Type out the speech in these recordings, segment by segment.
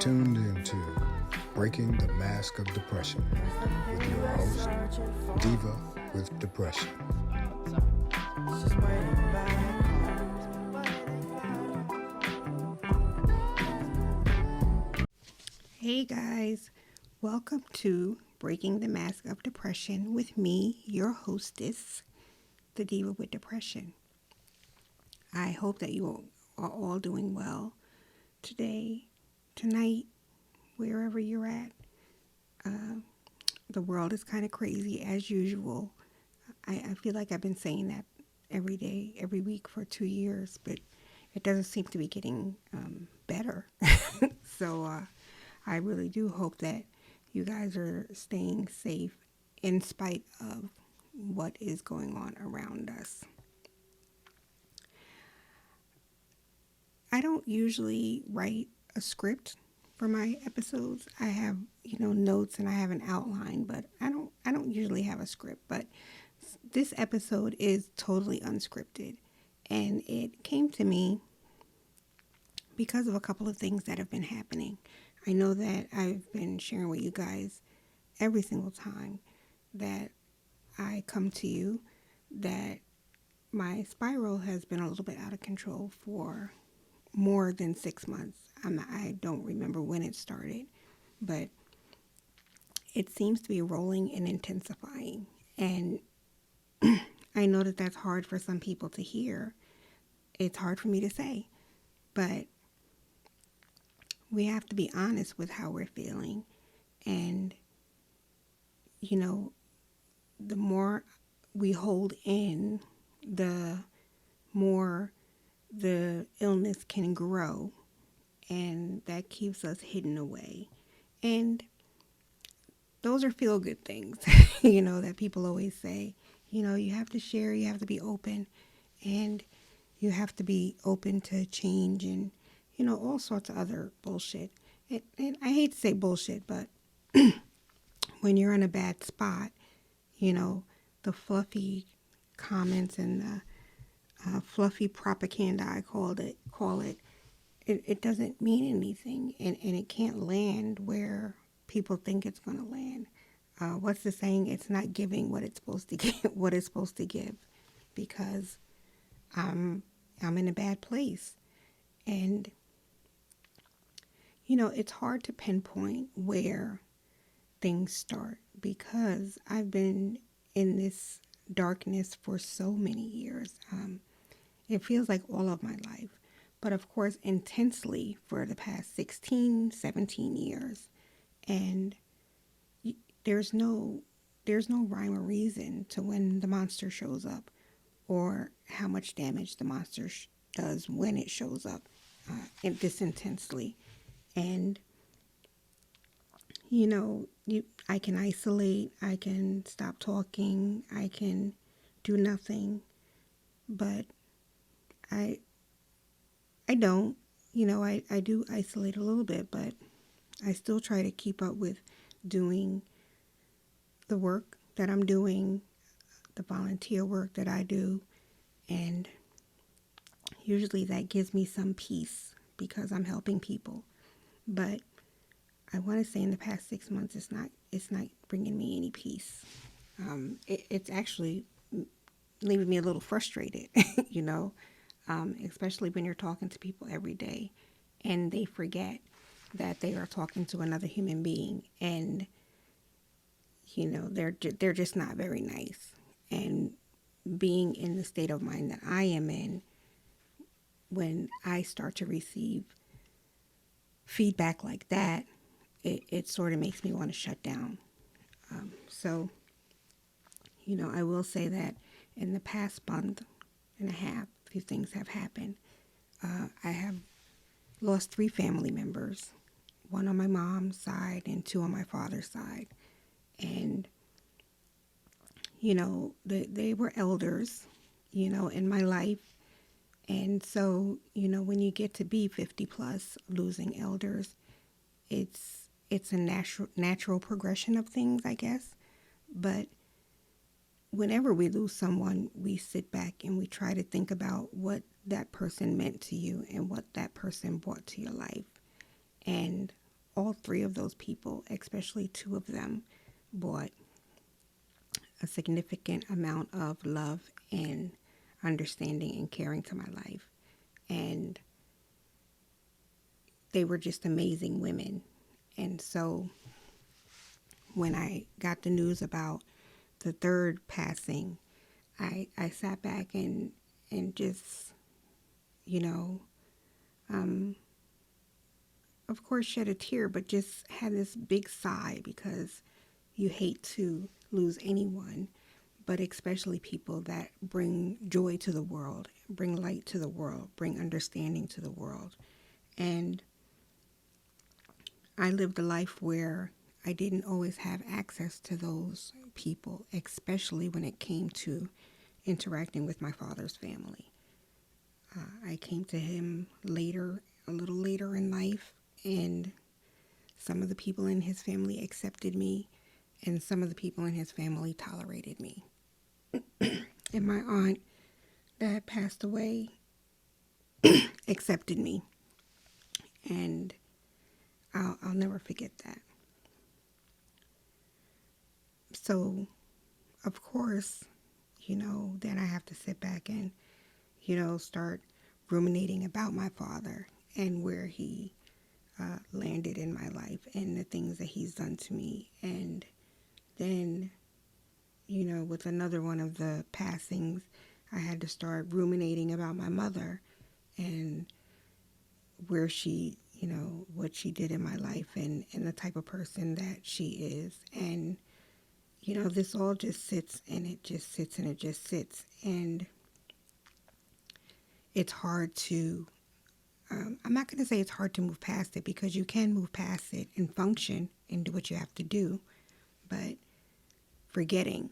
tuned into Breaking the Mask of Depression with your host, Diva with Depression. Hey guys, welcome to Breaking the Mask of Depression with me, your hostess, the Diva with Depression. I hope that you are all doing well today, tonight, wherever you're at. The world is kind of crazy as usual. I feel like I've been saying that every day, every week for 2 years, but it doesn't seem to be getting better. So I really do hope that you guys are staying safe in spite of what is going on around us. I don't usually write a script for my episodes. I have, notes and I have an outline, but I don't usually have a script. But this episode is totally unscripted, and it came to me because of a couple of things that have been happening. I know that I've been sharing with you guys every single time that I come to you that my spiral has been a little bit out of control for more than 6 months. I don't remember when it started, but it seems to be rolling and intensifying. And I know that that's hard for some people to hear. It's hard for me to say, but we have to be honest with how we're feeling. And, the more we hold in, the more the illness can grow, and that keeps us hidden away. And those are feel-good things, that people always say. You have to share, you have to be open, and you have to be open to change and, all sorts of other bullshit. And I hate to say bullshit, but when you're in a bad spot, the fluffy comments and the fluffy propaganda, I call it doesn't mean anything, and it can't land where people think it's going to land. What's the saying? It's not giving what it's supposed to give, because I'm in a bad place. And it's hard to pinpoint where things start, because I've been in this darkness for so many years. It feels like all of my life, but of course intensely for the past 16, 17 years. And there's no rhyme or reason to when the monster shows up, or how much damage the monster does when it shows up this intensely. And I can isolate, I can stop talking, I can do nothing, but I don't. I do isolate a little bit, but I still try to keep up with doing the work that I'm doing, the volunteer work that I do, and usually that gives me some peace because I'm helping people. But I want to say in the past 6 months, it's not bringing me any peace. It's actually leaving me a little frustrated, especially when you're talking to people every day and they forget that they are talking to another human being, and they're just not very nice. And being in the state of mind that I am in, when I start to receive feedback like that, it sort of makes me want to shut down. So I will say that in the past month and a half, a few things have happened. I have lost 3 family members, 1 on my mom's side and 2 on my father's side. And, they were elders, in my life. And so, when you get to be 50 plus, losing elders, it's a natural progression of things, I guess. But whenever we lose someone, we sit back and we try to think about what that person meant to you and what that person brought to your life. And all three of those people, especially two of them, brought a significant amount of love and understanding and caring to my life. And they were just amazing women. And so when I got the news about the third passing, I sat back and just, you know, of course shed a tear, but just had this big sigh, because you hate to lose anyone, but especially people that bring joy to the world, bring light to the world, bring understanding to the world. And I lived a life where I didn't always have access to those people, especially when it came to interacting with my father's family. I came to him later, a little later in life, and some of the people in his family accepted me, and some of the people in his family tolerated me. And my aunt that had passed away accepted me, and I'll never forget that. So, of course, then I have to sit back and, start ruminating about my father and where he landed in my life and the things that he's done to me. And then, with another one of the passings, I had to start ruminating about my mother and where she, what she did in my life and the type of person that she is. And, this all just sits and it just sits and it just sits. And it's hard to, I'm not going to say it's hard to move past it, because you can move past it and function and do what you have to do. But forgetting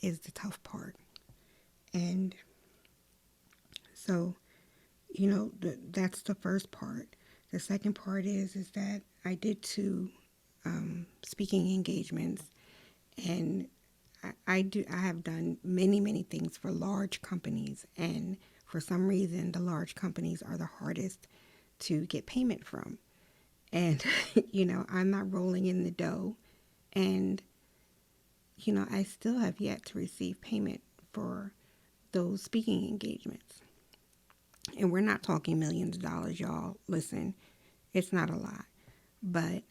is the tough part. And so, that's the first part. The second part is that I did 2 speaking engagements, and I have done many things for large companies, and for some reason the large companies are the hardest to get payment from. And I'm not rolling in the dough, and I still have yet to receive payment for those speaking engagements. And we're not talking millions of dollars, y'all. Listen, it's not a lot. But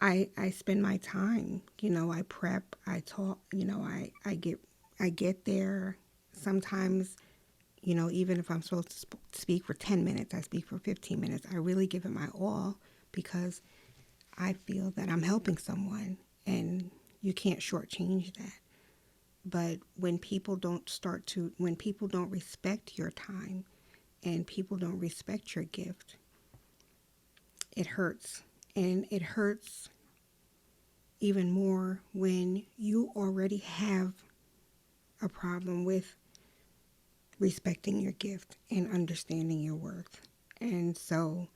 I spend my time, I prep, I talk, I get there. Sometimes, even if I'm supposed to speak for 10 minutes, I speak for 15 minutes. I really give it my all, because I feel that I'm helping someone, and you can't shortchange that. But when people don't respect your time and people don't respect your gift, it hurts. And it hurts even more when you already have a problem with respecting your gift and understanding your worth. And so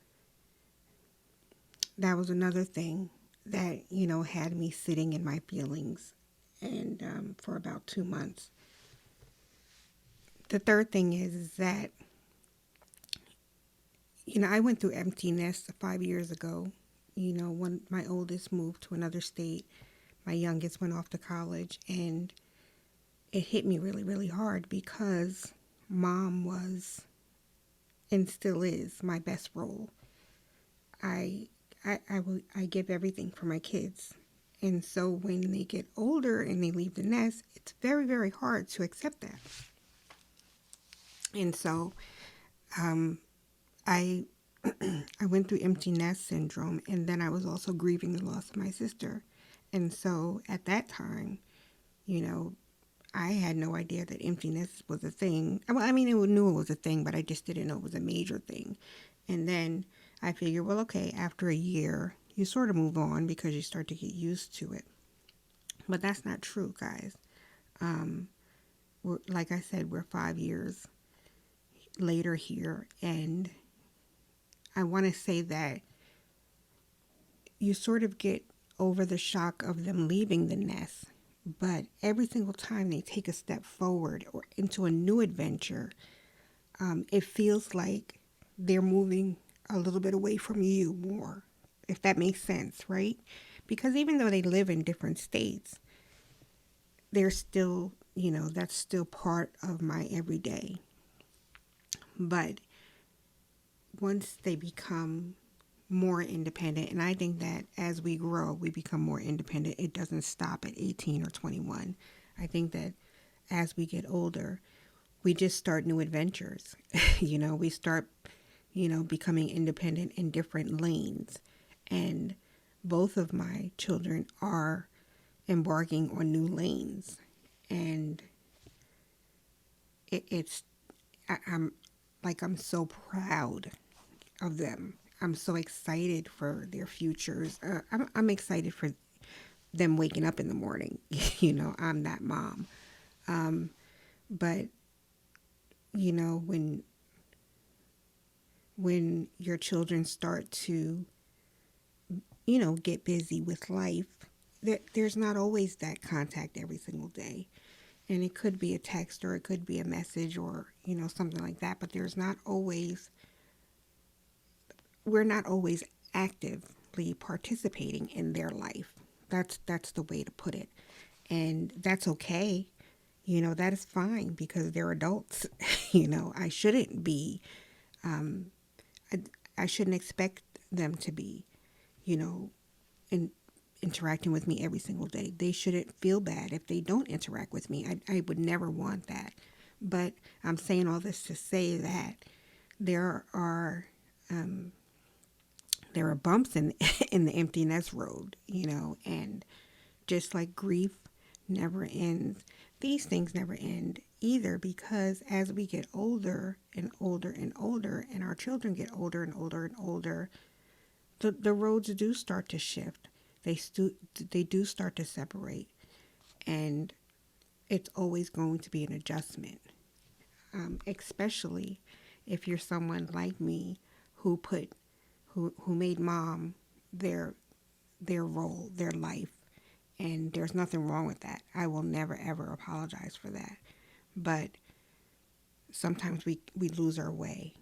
that was another thing that, had me sitting in my feelings, and for about 2 months. The third thing is that, I went through empty nest 5 years ago. When my oldest moved to another state, my youngest went off to college, and it hit me really, really hard, because mom was and still is my best role. I give everything for my kids. And so when they get older and they leave the nest, it's very, very hard to accept that. And so I went through empty nest syndrome, and then I was also grieving the loss of my sister. And so at that time, I had no idea that emptiness was a thing. Well, I mean, I knew it was a thing, but I just didn't know it was a major thing. And then I figured, well, okay, after a year, you sort of move on because you start to get used to it. But that's not true, guys. Like I said, we're 5 years later here, and I want to say that you sort of get over the shock of them leaving the nest, but every single time they take a step forward or into a new adventure, it feels like they're moving a little bit away from you more, if that makes sense, right? Because even though they live in different states, they're still, that's still part of my everyday. But once they become more independent, and I think that as we grow, we become more independent. It doesn't stop at 18 or 21. I think that as we get older, we just start new adventures. We start, becoming independent in different lanes. And both of my children are embarking on new lanes. And I'm so proud of them. I'm so excited for their futures. I'm excited for them waking up in the morning. I'm that mom. But when your children start to, get busy with life, there's not always that contact every single day. And it could be a text or it could be a message or, something like that. But we're not always actively participating in their life. That's the way to put it. And that's okay. That is fine because they're adults. I shouldn't be, I shouldn't expect them to be, interacting with me every single day. They shouldn't feel bad if they don't interact with me. I would never want that. But I'm saying all this to say that there are bumps in in the empty nest road, and just like grief never ends, these things never end either, because as we get older and older and older, and our children get older and older and older, the roads do start to shift. They do start to separate, and it's always going to be an adjustment, especially if you're someone like me who made mom their role, their life. And there's nothing wrong with that. I will never, ever apologize for that. But sometimes we lose our way,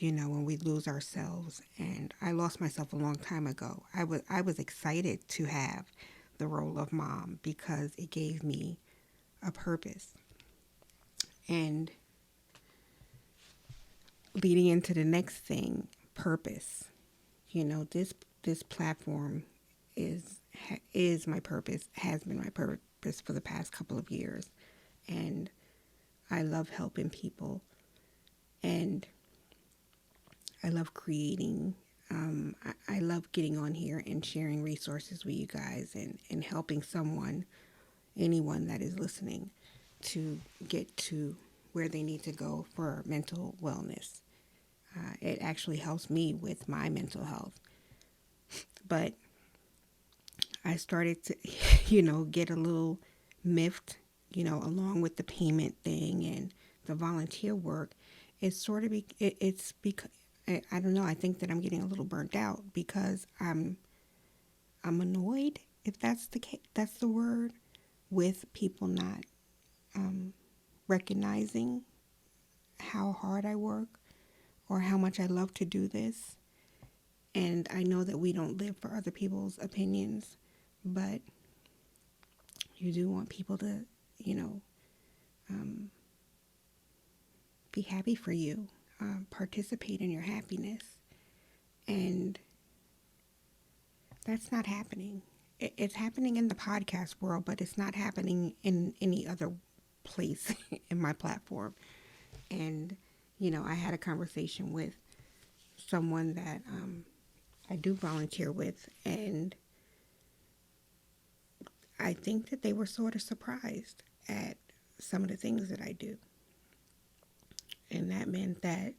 when we lose ourselves. And I lost myself a long time ago. I was excited to have the role of mom because it gave me a purpose. And leading into the next thing, purpose. This platform is my purpose, has been my purpose for the past couple of years. And I love helping people. And I love creating. I love getting on here and sharing resources with you guys and helping anyone that is listening to get to where they need to go for mental wellness. It actually helps me with my mental health. But I started to, get a little miffed, along with the payment thing and the volunteer work. It's sort of, it's because, I don't know, I think that I'm getting a little burnt out because I'm annoyed, if that's the word, with people not recognizing how hard I work or how much I love to do this. And I know that we don't live for other people's opinions, but you do want people to, be happy for you, participate in your happiness. And that's not happening. It's happening in the podcast world, but it's not happening in any other place in my platform. And, I had a conversation with someone that I do volunteer with, and I think that they were sort of surprised at some of the things that I do. And that meant that,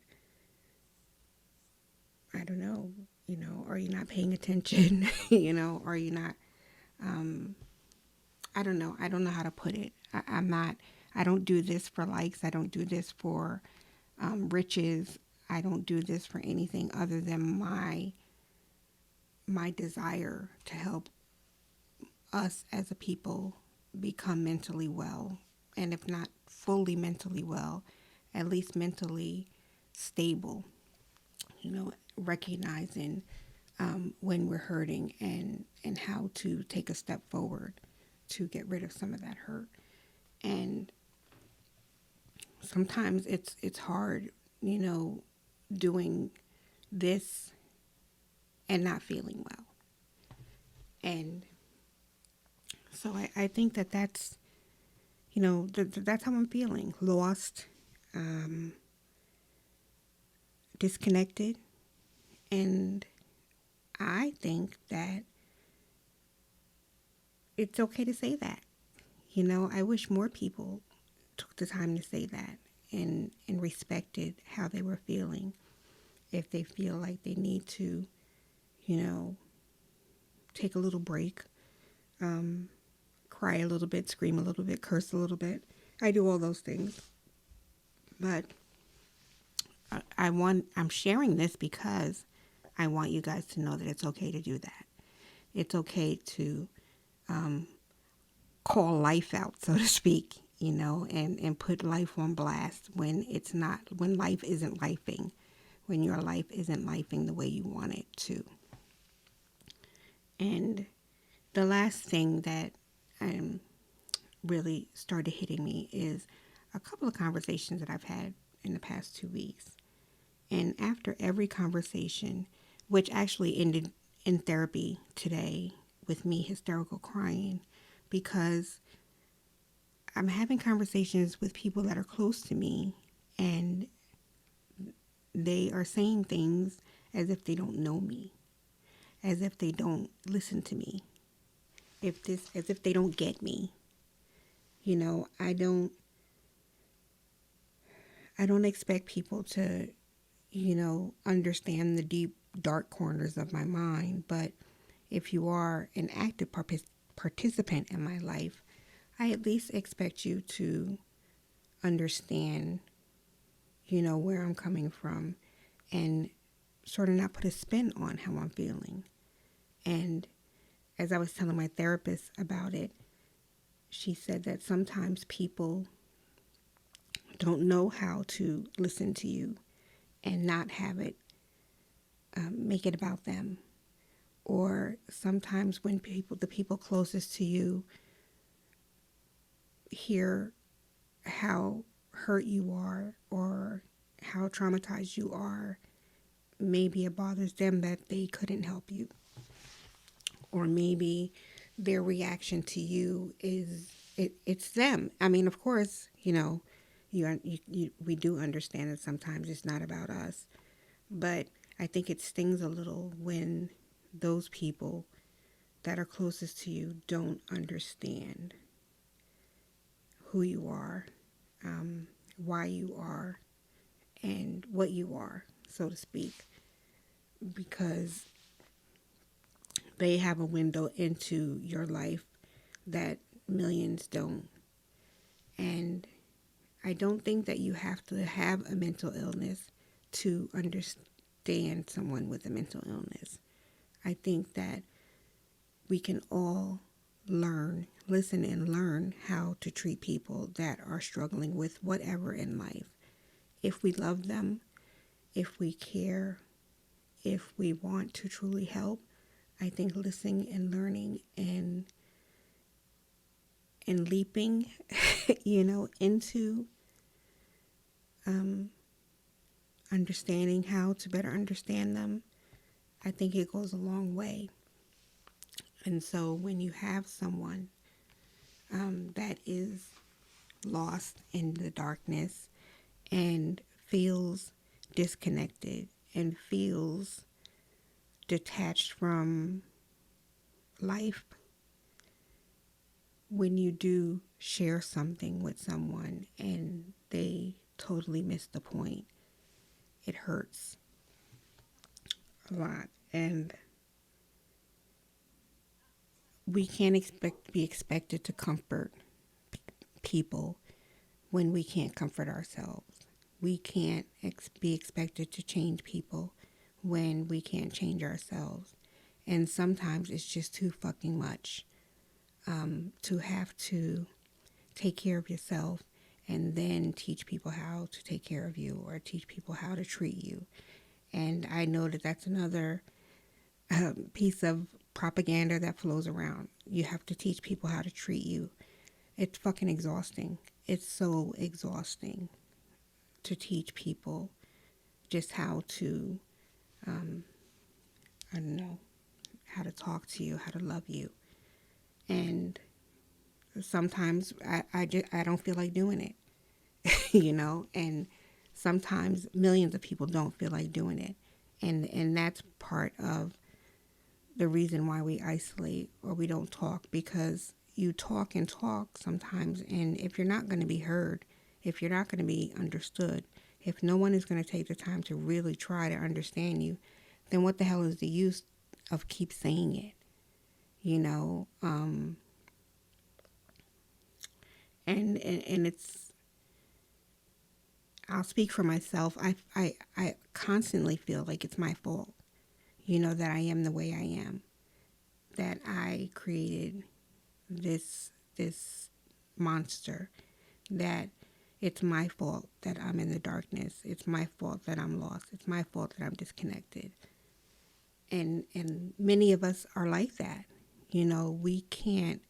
I don't know, are you not paying attention? Are you not, I don't know. I don't know how to put it. I don't do this for likes. I don't do this for riches. I don't do this for anything other than my desire to help us as a people become mentally well, and if not fully mentally well, at least mentally stable. recognizing when we're hurting and how to take a step forward to get rid of some of that hurt. And sometimes it's hard, doing this and not feeling well. And so I think that's, that's how I'm feeling. Lost, disconnected. And I think that it's okay to say that. I wish more people took the time to say that and respected how they were feeling. If they feel like they need to, take a little break, cry a little bit, scream a little bit, curse a little bit. I do all those things. But I'm sharing this because I want you guys to know that it's okay to do that. It's okay to call life out, so to speak, and put life on blast when life isn't lifing, when your life isn't lifing the way you want it to. And the last thing that really started hitting me is a couple of conversations that I've had in the past 2 weeks. And after every conversation, which actually ended in therapy today with me hysterical crying, because I'm having conversations with people that are close to me, and they are saying things as if they don't know me, as if they don't listen to me, as if they don't get me. I don't expect people to, understand the deep, dark corners of my mind. But if you are an active participant in my life, I at least expect you to understand, where I'm coming from and sort of not put a spin on how I'm feeling. And as I was telling my therapist about it, she said that sometimes people don't know how to listen to you and not have it make it about them. Or sometimes when the people closest to you hear how hurt you are or how traumatized you are, maybe it bothers them that they couldn't help you. Or maybe their reaction to you is it's them. I mean, of course, we do understand that sometimes it's not about us, but I think it stings a little when those people that are closest to you don't understand who you are, why you are, and what you are, so to speak, because they have a window into your life that millions don't. And I don't think that you have to have a mental illness to understand someone with a mental illness. I think that we can all listen and learn how to treat people that are struggling with whatever in life. If we love them, if we care, if we want to truly help, I think listening and learning and leaping, into understanding how to better understand them, I think it goes a long way. And so when you have someone that is lost in the darkness and feels disconnected and feels detached from life, when you do share something with someone and they totally miss the point, it hurts a lot. And we can't be expected to comfort people when we can't comfort ourselves. We can't be expected to change people when we can't change ourselves. And sometimes it's just too fucking much to have to take care of yourself and then teach people how to take care of you or teach people how to treat you. And I know that that's another piece of propaganda that flows around. You have to teach people how to treat you. It's fucking exhausting. It's so exhausting to teach people just how to, I don't know, how to talk to you, how to love you. And sometimes I don't feel like doing it, you know, and sometimes millions of people don't feel like doing it. And that's part of the reason why we isolate or we don't talk, because you talk and talk sometimes, and if you're not going to be heard, if you're not going to be understood, if no one is going to take the time to really try to understand you, then what the hell is the use of keep saying it, you know? And it's, I'll speak for myself. I constantly feel like it's my fault, you know, that I am the way I am, that I created this monster, that it's my fault that I'm in the darkness. It's my fault that I'm lost. It's my fault that I'm disconnected. And many of us are like that. You know, we can't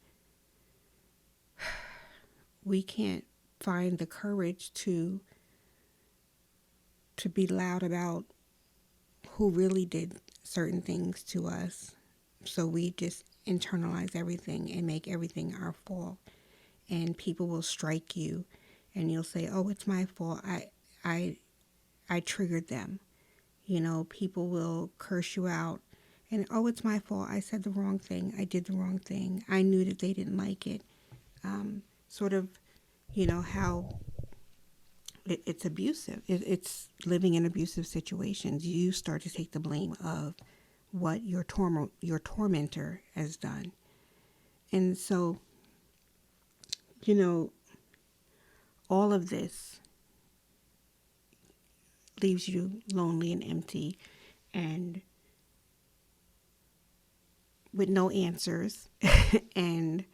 find the courage to be loud about who really did certain things to us. So we just internalize everything and make everything our fault. And people will strike you and you'll say, "Oh, it's my fault. I triggered them." You know, people will curse you out and, "Oh, it's my fault. I said the wrong thing. I did the wrong thing. I knew that they didn't like it." Sort of, you know, how it's abusive. It's living in abusive situations. You start to take the blame of what your tormentor has done. And so, you know, all of this leaves you lonely and empty and with no answers. And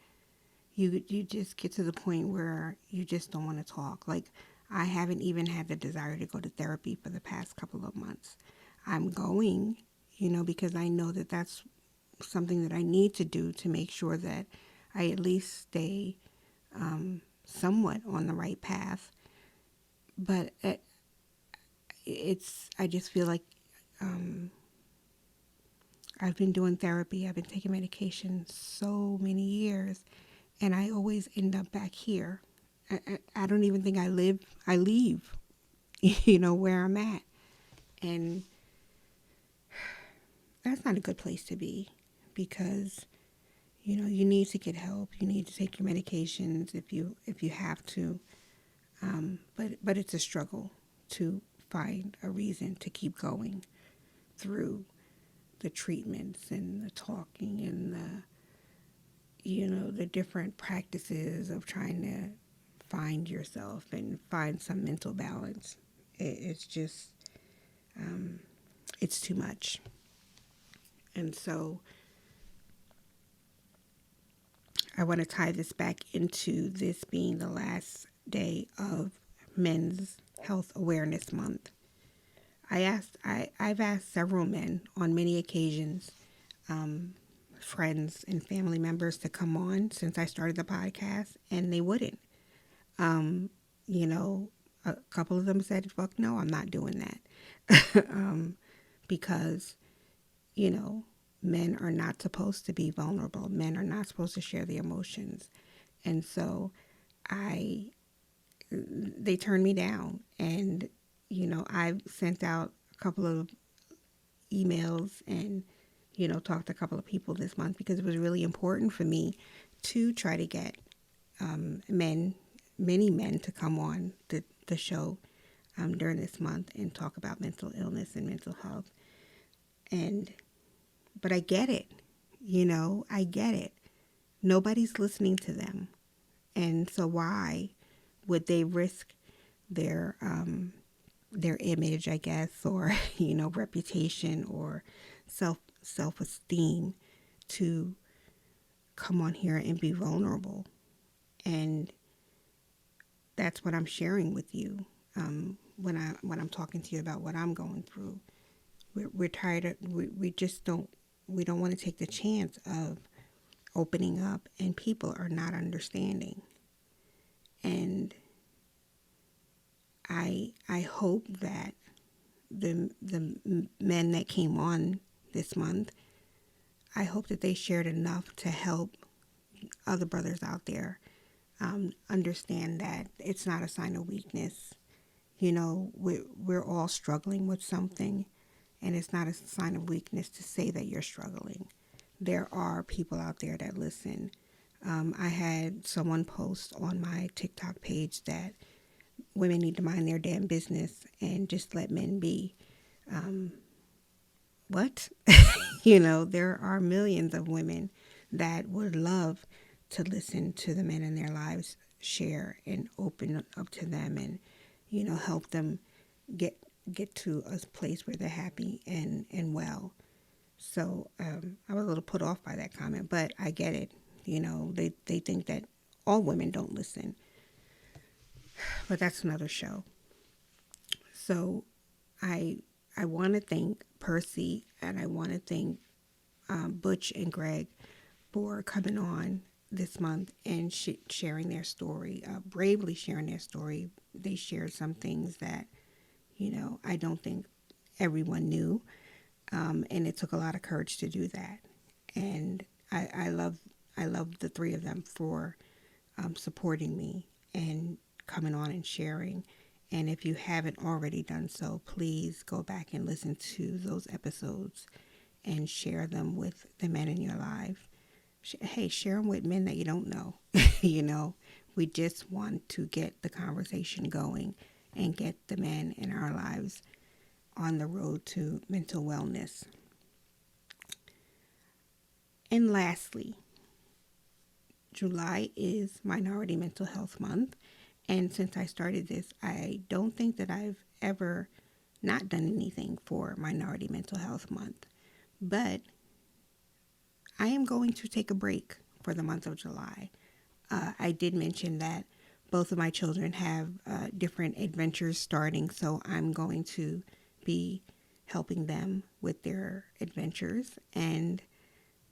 you just get to the point where you just don't want to talk. Like, I haven't even had the desire to go to therapy for the past couple of months. I'm going, you know, because I know that that's something that I need to do to make sure that I at least stay somewhat on the right path. But I just feel like I've been doing therapy. I've been taking medication so many years, and I always end up back here. I don't even think I leave, you know, where I'm at. And that's not a good place to be, because, you know, you need to get help. You need to take your medications if you have to. But it's a struggle to find a reason to keep going through the treatments and the talking and the, you know, the different practices of trying to find yourself and find some mental balance. It's just, it's too much. And so I want to tie this back into this being the last day of Men's Health Awareness Month. I've asked several men on many occasions, friends and family members, to come on since I started the podcast, and they wouldn't. You know, a couple of them said, "Fuck no, I'm not doing that." Because, you know, men are not supposed to be vulnerable. Men are not supposed to share the emotions. And so they turned me down. And, you know, I sent out a couple of emails and, you know, talked to a couple of people this month, because it was really important for me to try to get many men to come on the show during this month and talk about mental illness and mental health. But I get it, you know, I get it. Nobody's listening to them. And so why would they risk their image, I guess, or, you know, reputation or self-esteem to come on here and be vulnerable? And that's what I'm sharing with you when I'm talking to you about what I'm going through. We're tired of, we just we don't want to take the chance of opening up, and people are not understanding. And I hope that the men that came on this month, I hope that they shared enough to help other brothers out there understand that it's not a sign of weakness. You know, we're all struggling with something, and it's not a sign of weakness to say that you're struggling. There are people out there that listen. I had someone post on my TikTok page that women need to mind their damn business and just let men be. What? You know, there are millions of women that would love to listen to the men in their lives share and open up to them, and you know, help them get to a place where they're happy and well. So I was a little put off by that comment, but I get it. You know, they think that all women don't listen, but that's another show. So I want to thank Percy, and I want to thank Butch and Greg for coming on this month and sharing their story, bravely sharing their story. They shared some things that, you know, I don't think everyone knew, and it took a lot of courage to do that. And I love the three of them for supporting me and coming on and sharing. And if you haven't already done so, please go back and listen to those episodes and share them with the men in your life. Hey, share them with men that you don't know. You know, we just want to get the conversation going and get the men in our lives on the road to mental wellness. And lastly, July is Minority Mental Health Month. And since I started this, I don't think that I've ever not done anything for Minority Mental Health Month. But I am going to take a break for the month of July. I did mention that both of my children have different adventures starting, so I'm going to be helping them with their adventures and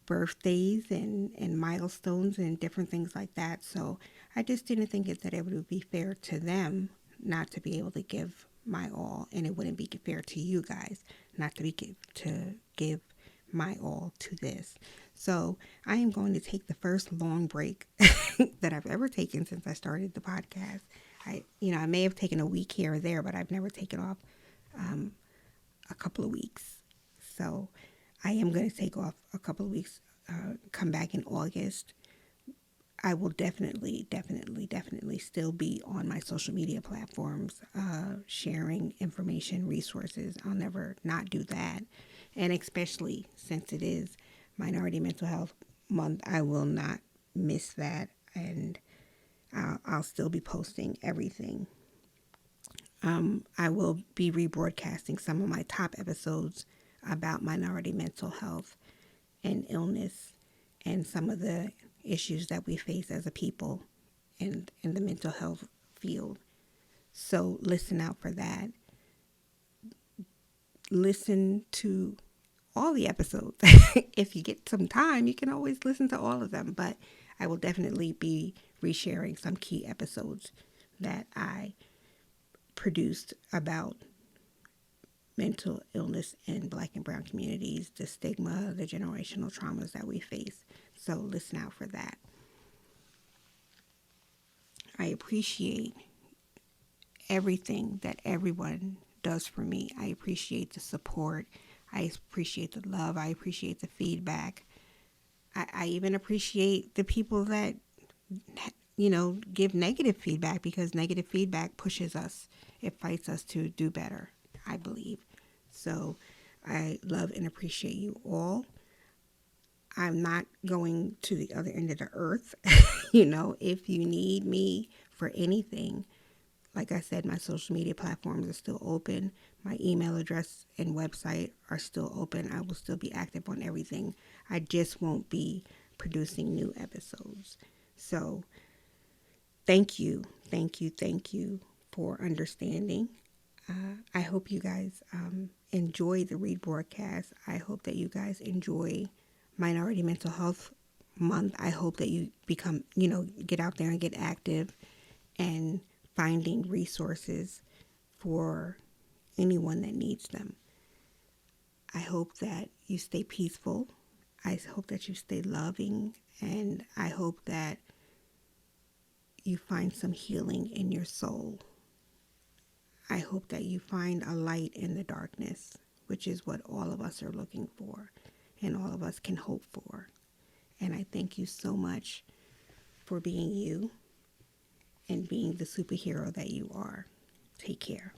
birthdays and milestones and different things like that. So I just didn't think that it would be fair to them not to be able to give my all, and it wouldn't be fair to you guys not to give my all to this. So I am going to take the first long break that I've ever taken since I started the podcast. I may have taken a week here or there, but I've never taken off a couple of weeks. So I am going to take off a couple of weeks, come back in August. I will definitely still be on my social media platforms, sharing information, resources. I'll never not do that. And especially since it is Minority Mental Health Month, I will not miss that. And I'll still be posting everything. I will be rebroadcasting some of my top episodes about minority mental health and illness and some of the issues that we face as a people in the mental health field. So listen out for that. Listen to all the episodes. If you get some time, you can always listen to all of them, but I will definitely be resharing some key episodes that I produced about mental illness in Black and brown communities, the stigma, the generational traumas that we face. So listen out for that. I appreciate everything that everyone does for me. I appreciate the support. I appreciate the love. I appreciate the feedback. I even appreciate the people that, give negative feedback, because negative feedback pushes us. It fights us to do better, I believe. So I love and appreciate you all. I'm not going to the other end of the earth. If you need me for anything, like I said, my social media platforms are still open. My email address and website are still open. I will still be active on everything. I just won't be producing new episodes. So thank you for understanding. I hope you guys enjoy the rebroadcast. I hope that you guys enjoy Minority Mental Health Month. I hope that you become, get out there and get active and finding resources for anyone that needs them. I hope that you stay peaceful. I hope that you stay loving, and I hope that you find some healing in your soul. I hope that you find a light in the darkness, which is what all of us are looking for and all of us can hope for. And I thank you so much for being you and being the superhero that you are. Take care.